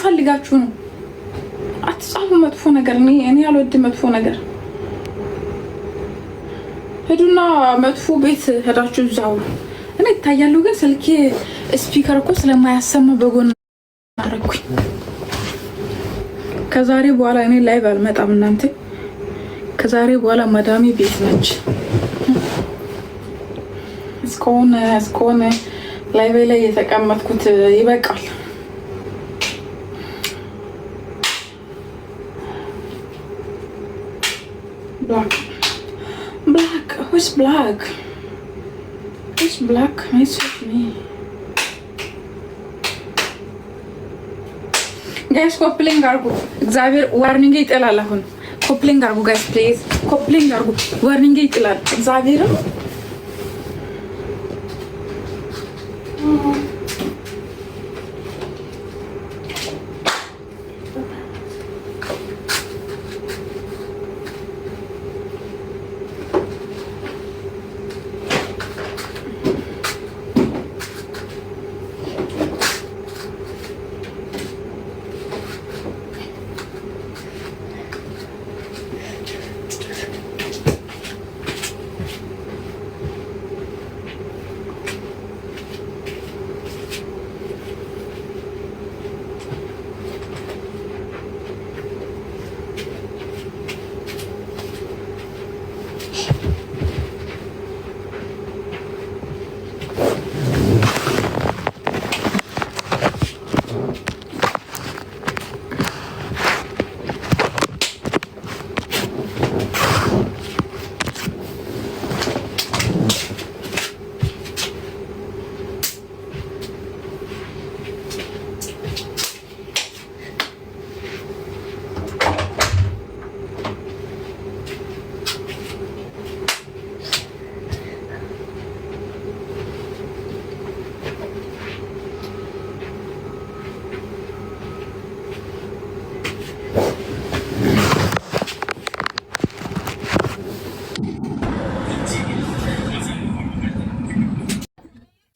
ፈልጋችሁ ነው አትጻፉ መጥፎ ነገር እኔ አልወድም መጥፎ ነገር ሄዱና መጥፎ ቤት ሄዳችሁ እዛው እኔ ታያሉ ግን ስልኬ ስፒከር እኮ ስለማያሰማ በጎን አረኩኝ ከዛሬ በኋላ እኔ ላይቭ አልመጣም እናንተ ከዛሬ በኋላ ማዳሜ ቤት ነች እስኮነ ላይቭ ላይ የተቀመጥኩት ይበቃል Black. Who's black? Who's black? Nice with me. Guys, coupling argu. Xavier warning it alalahun. Coupling argu guys, please. Coupling argu. Warning it alal. Xavier.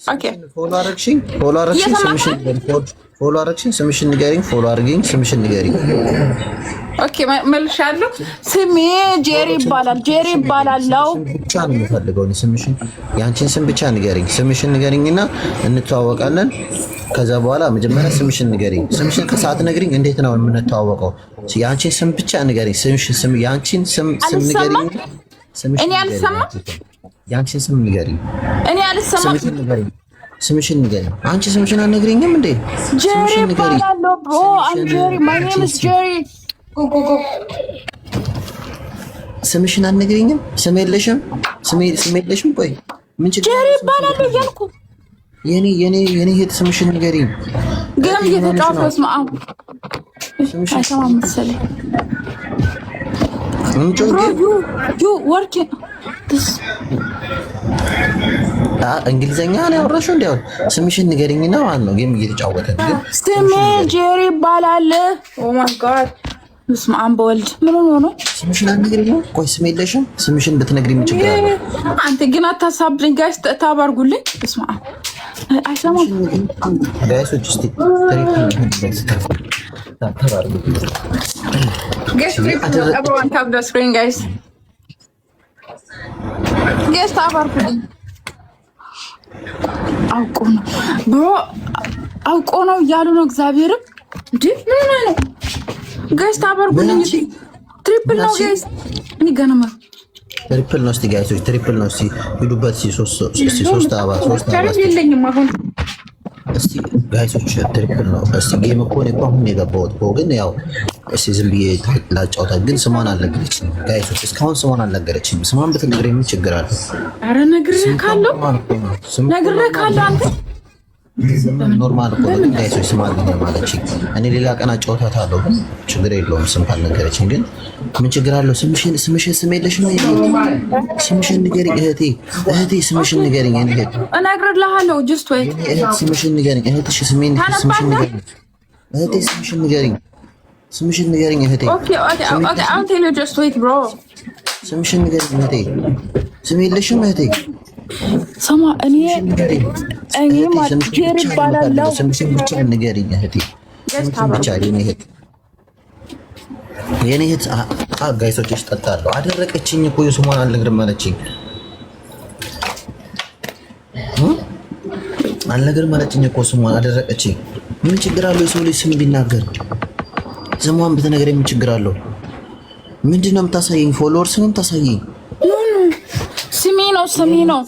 Okay. Follow action. Submission ንገሪኝ. Follow አድርጊኝ. Submission ንገሪኝ. ኦኬ መልሻለሁ። ስሜ ጄሪ ይባላል። ጄሪ ይባላልው ብቻ ነው የምፈልገው። submission ያንቺን ስም ብቻ ንገሪኝ. submission ንገሪኝና እንተዋወቃለን። ከዛ በኋላ መጀመሪያ submission ንገሪኝ. submission ከሰዓት ነግሪኝ እንዴት ነው የምንተዋወቀው? ያንቺን ስም ብቻ ንገሪኝ. ስም ያንቺን ስም ንገሪኝ. እኔ አልሰማም። ያንቺን ስም ንገሪኝ። እኔ አልሰማም። ስምሽን ንገሪኝ። አንቺ ስምሽን አልነግሪኝም እንዴ? ጄሪ ይባላልው bro. I'm Jerry. My name is Jerry. Go. ስምሽን አልነግሪኝም? ስም የለሽም? ስም የለሽም? ቆይ ምን ችግር ጄሪ ይባላልው ያልኩ የኔ ሄድ ስምሽን ንገሪኝ። ግን እየተጫወተስ ነው አይሰማም መሰለኝ። You working this እንግሊዘኛ ነው ያወራሽው? እንዴ ስምሽን ንገሪኝና ማለት ነው። ጌም እየተጫወተ ግን ስሜ ጄሪ ይባላል። ኦ ማይ ጋድ ስማም በወልድ ምን ሆኖ ነው? ስምሽን አልነግሪኝም? ቆይ ስም የለሽም? ስምሽን ብትነግሪኝ ምን ችግር አለ? አንተ ግን አታሳብልኝ ጋይስ፣ ታባርጉልኝ። ስማ አይሰማም ጋይሶች። እስቲ ጋይስ everyone tap the screen guys. ጋይስ ታባርጉልኝ። አውቆ ነው እያሉ ነው። እግዚአብሔርም እንዴ ምን ነው ጋይስ ታባርጉልኝ። ትሪፕል ነው ጋይስ። እኔ ገና ትሪፕል ነው። እስቲ ጋይሶች ትሪፕል ነው። እስቲ ሂዱበት። ሶስት አባ የለኝም አሁን። እስቲ ጋይሶች ትሪፕል ነው። እስቲ ጌም እኮ ነው አሁን የገባሁት እኮ ግን ያው እስቲ ዝም ብዬ ላጫውታት። ግን ስሟን አልነገረችኝም ጋይሶች፣ እስካሁን ስሟን አልነገረችኝም። ስሟን ብትነግረኝ ምን ችግር አለ? ኧረ ነግሬህ ካለው አንተ ኖርማል እኮ ነው ጋይሶች። ስሟን አልነገረችኝ። እኔ ሌላ ቀን አጫውታታለሁ ግን ችግር የለውም ስም ካልነገረችኝ። ግን ምን ችግር አለው? ስምሽን ስም የለሽ ነው ስምሽን ንገሪኝ እህቴ። ስምሽን ንገሪኝ። እነግርልሃለሁ። ጀስት ወይ ስምሽን ንገሪኝ እህትሽ። ስምሽን ንገሪኝ እህቴ። ስምሽን ንገሪኝ። ስምሽን ንገሪኝ እህቴ። ኦኬ I'll tell you just wait bro. ስምሽን ንገሪኝ እህቴ። ስም የለሽም እህቴ? ሰማ እኔ ማለት ጄሪ ይባላልው። ስምሽን ብቻ ንገሪኝ እህቴ። ስምሽን ብቻ የኔ እህት ጋይሶች ይሽጠጣሉ። አደረቀችኝ እኮ ስሟን አልነግርም አለችኝ። አልነግርም አለችኝ እኮ ስሟን አደረቀችኝ። ምን ችግር አለው የሰው ልጅ ስም ቢናገር? ስሟን ብትነግረኝ ምን ችግር አለው? ምንድነው የምታሳየኝ? ፎሎወርስ ነው የምታሳየኝ? ስሜ ነው።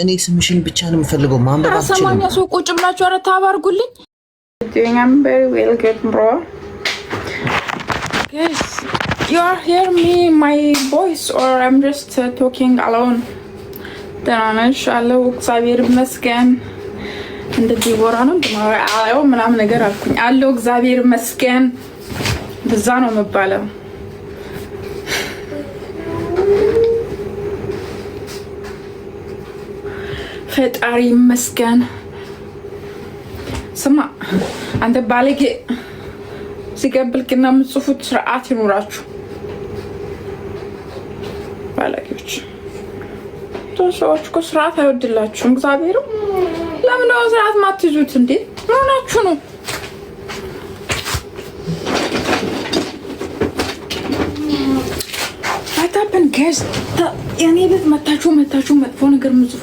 እኔ ስምሽን ብቻ ነው የምፈልገው። ማንበብ አልችልም። ሰማኛ ሰው ቁጭ ብላችሁ ኧረ ታባርጉልኝ። I'm very well good bro. Guys, you are hearing me my voice or I'm just talking alone? ደህና ነሽ? አለሁ እግዚአብሔር ይመስገን። እንደዚህ ወራ ነው አዎ ምናምን ነገር አልኩኝ። አለሁ እግዚአብሔር ይመስገን። በዛ ነው የምባለው። ፈጣሪ ይመስገን። ስማ አንተ ባለጌ ሲቀበልክና የምትጽፉት ስርዓት ይኖራችሁ ባለጌዎች። ሰዎች እኮ ስርዓት አይወድላችሁም። እግዚአብሔር ለምን ነው ስርዓት ማትይዙት እንዴ? ምን ሆናችሁ ነው? አይታበን ጋይስ የኔ ቤት መታችሁ መጥፎ ነገር ምጽፉ